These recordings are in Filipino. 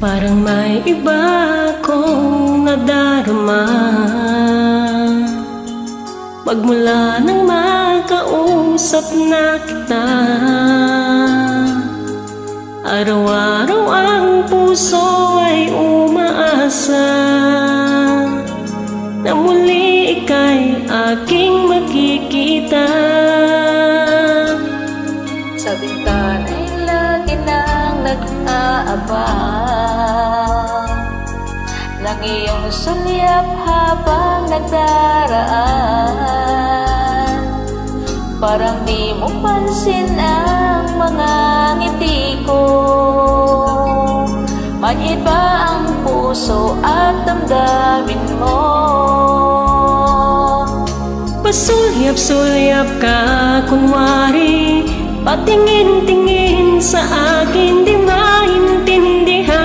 Parang may iba kong nadarama magmula nang makausap na kita. Araw-araw ang puso ay umaasa na muli ika'y aking makikita. Sa bintana'y lagi nang nag-aabang ng iyong sulyap habang nagdaraan. Parang di mo pansin ang mga ngiti ko. Maliit ba ang puso at damdamin mo? Pasulyap-sulyap ka kunwari, patingin-tingin sa akin di maintindihan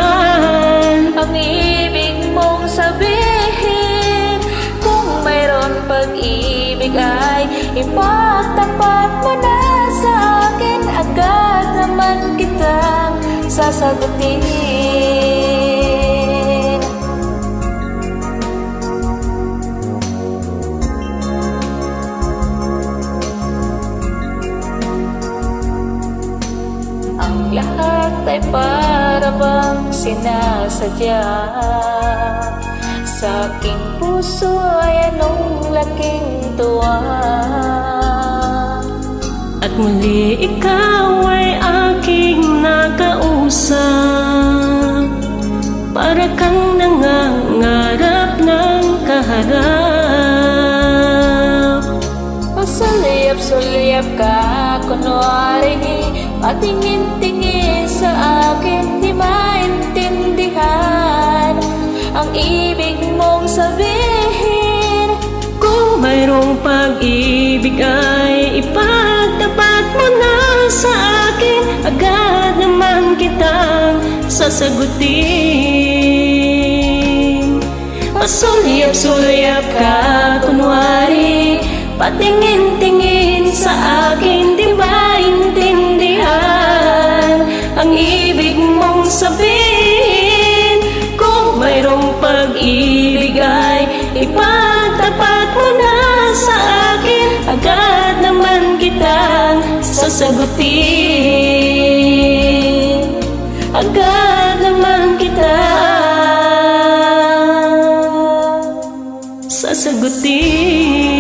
ang ibig mong sabihin. Kung mayroon pag-ibig ay ipagtapat mo na sa akin. Agad naman kitang sasagutin. Ang lahat ay para bang sinasadya. Sa aking puso ay anong laking tuwa. at muli ikaw ay aking nakausap. Para kang nangangarap ng kaharap. Pagsulyap-sulyap ka kunwari, patingin-tingin sa akin di maintindihan ang ibig mong sabihin. Kung mayroong pag-ibig ay ipagtapat mo na sa akin. Agad naman kitang sasagutin. Pasulyap-sulyap ka kunwari, patingin-tingin sa akin di maintindihan ang ibig mong sabihin. Kung mayroong pag-ibig ay ipagtapat mo na sa akin. Agad naman kitang sasagutin. Agad naman kitang sasagutin.